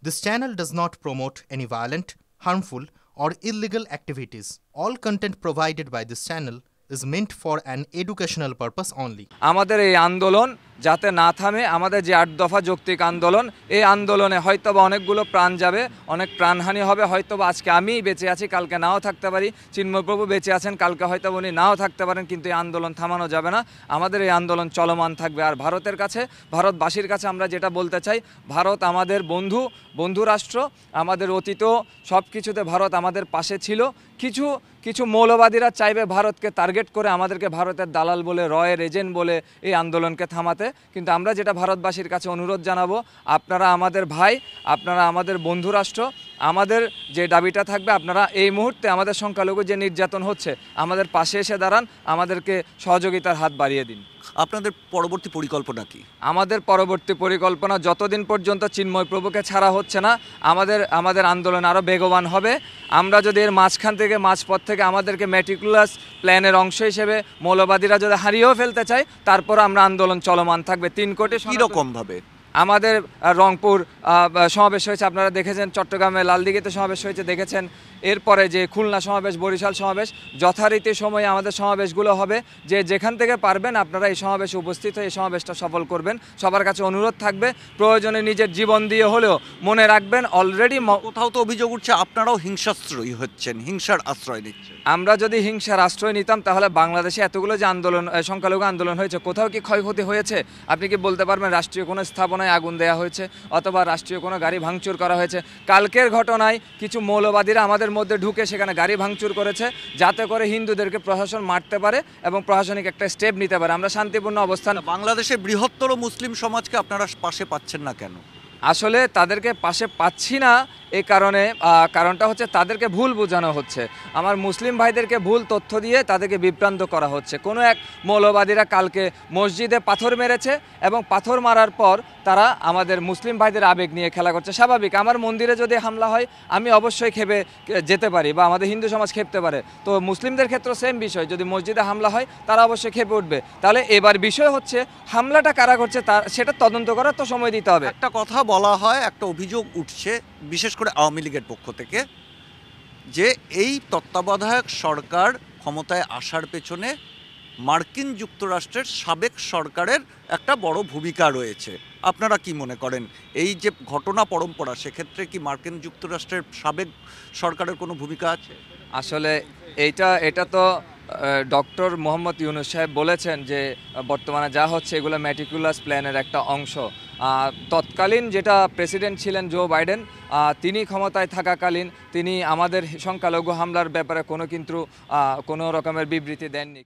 This channel does not promote any violent, harmful, or illegal activities. All content provided by this channel is meant for an educational purpose only. আমাদের এই আন্দোলন যাতে না থামে, আমাদের যে 8 দফা যৌক্তিক আন্দোলন, এই আন্দোলনে হয়তোবা অনেকগুলো প্রাণ যাবে, অনেক প্রাণহানি হবে। হয়তোবা আজকে আমিই বেঁচে আছি, কালকে নাও থাকতে পারি। চিন্ময়প্রভু বেঁচে আছেন, কালকে হয়তো উনি নাও থাকতে পারেন, কিন্তু এই আন্দোলন থামানো যাবে না। আমাদের এই আন্দোলন চলমান থাকবে। আর ভারতের কাছে, ভারতবাসীর কাছে আমরা যেটা বলতে চাই, ভারত আমাদের বন্ধু রাষ্ট্র। আমাদের অতীতেও সব কিছুতে ভারত আমাদের পাশে ছিল। কিছু মৌলবাদীরা চাইবে ভারতকে টার্গেট করে আমাদেরকে ভারতের দালাল বলে, রয়ের এজেন্ট বলে এই আন্দোলনকে থামাতে। কিন্তু আমরা যেটা ভারতবাসীর কাছে অনুরোধ জানাবো, আপনারা আমাদের ভাই, আপনারা আমাদের বন্ধু রাষ্ট্র। আমাদের যে দাবিটা থাকবে, আপনারা এই মুহূর্তে আমাদের সংখ্যালঘু যে নির্যাতন হচ্ছে, আমাদের পাশে এসে দাঁড়ান, আমাদেরকে সহযোগিতার হাত বাড়িয়ে দিন। আপনাদের পরবর্তী পরিকল্পনা কি? আমাদের পরবর্তী পরিকল্পনা, যতদিন পর্যন্ত চিন্ময়প্রভুকে ছাড়া হচ্ছে না, আমাদের আন্দোলন আরও বেগবান হবে। আমরা যদি এর মাঝখান থেকে, মাঝপথ থেকে আমাদেরকে মেটিকুলাস প্ল্যানের অংশ হিসেবে মৌলবাদীরা যদি হারিয়েও ফেলতে চায়, তারপর আমরা আন্দোলন চলমান থাকবে। 3 কোটি কীরকমভাবে আমাদের রংপুর সমাবেশ হয়েছে, আপনারা দেখেছেন। চট্টগ্রামে লালদিঘিতে সমাবেশ হয়েছে, দেখেছেন। এরপরে যে খুলনা সমাবেশ, বরিশাল সমাবেশ, যথারীতি সময়ে আমাদের সমাবেশগুলো হবে। যে যেখান থেকে পারবেন আপনারা এই সমাবেশে উপস্থিত হয়ে এই সমাবেশটা সফল করবেন। সবার কাছে অনুরোধ থাকবে, প্রয়োজনে নিজের জীবন দিয়ে হলেও মনে রাখবেন, অলরেডি কোথাও তো অভিযোগ উঠছে আপনারাও হিংসাশ্রয়ী হচ্ছেন, হিংসার আশ্রয় নিচ্ছেন। আমরা যদি হিংসার আশ্রয় নিতাম, তাহলে বাংলাদেশে এতগুলো যে আন্দোলন, সংখ্যালঘু আন্দোলন হয়েছে, কোথাও কি ক্ষয়ক্ষতি হয়েছে? আপনি কি বলতে পারবেন রাষ্ট্রীয় কোনো স্থাপনায় আগুন দেওয়া হয়েছে অথবা রাষ্ট্রীয় কোনো গাড়ি ভাঙচুর করা হয়েছে? কালকের ঘটনায় কিছু মৌলবাদীরা আমাদের মধ্যে ঢুকে সেখানে গাড়ি ভাঙচুর করেছে, যাতে করে হিন্দুদেরকে প্রশাসন মারতে পারে এবং প্রশাসনিক একটা স্টেপ নিতে পারে। আমরা শান্তিপূর্ণ অবস্থান। বাংলাদেশের বৃহত্তর মুসলিম সমাজকে আপনারা পাশে পাচ্ছেন না কেন? আসলে তাদেরকে পাশে পাচ্ছি না এই কারণটা হচ্ছে তাদেরকে ভুল বোঝানো হচ্ছে। আমার মুসলিম ভাইদেরকে ভুল তথ্য দিয়ে তাদেরকে বিভ্রান্ত করা হচ্ছে। কোনো এক মৌলবাদীরা কালকে মসজিদে পাথর মেরেছে এবং পাথর মারার পর তারা আমাদের মুসলিম ভাইদের আবেগ নিয়ে খেলা করছে। স্বাভাবিক, আমার মন্দিরে যদি হামলা হয় আমি অবশ্যই খেপে যেতে পারি, বা আমাদের হিন্দু সমাজ খেপতে পারে। তো মুসলিমদের ক্ষেত্রে সেম বিষয়, যদি মসজিদে হামলা হয় তারা অবশ্যই খেপে উঠবে। তাহলে এবার বিষয় হচ্ছে হামলাটা কারা করছে সেটা তদন্ত করার তো সময় দিতে হবে। একটা কথা বলা হয়, একটা অভিযোগ উঠছে বিশেষ করে আওয়ামী লীগের পক্ষ থেকে, যে এই তত্ত্বাবধায়ক সরকার ক্ষমতায় আসার পেছনে মার্কিন যুক্তরাষ্ট্রের সাবেক সরকারের একটা বড় ভূমিকা রয়েছে। আপনারা কি মনে করেন, এই যে ঘটনা পরম্পরা, সেক্ষেত্রে কি মার্কিন যুক্তরাষ্ট্রের সাবেক সরকারের কোনো ভূমিকা আছে? আসলে এটা তো ডক্টর মোহাম্মদ ইউনূস সাহেব বলেছেন যে বর্তমানে যা হচ্ছে এগুলো ম্যাটিকুলাস প্ল্যানের একটা অংশ। তৎকালীন যেটা প্রেসিডেন্ট ছিলেন জো বাইডেন, তিনি ক্ষমতায় থাকাকালীন তিনি আমাদের সংখ্যালঘু হামলার ব্যাপারে কোনো রকমের বিবৃতি দেননি।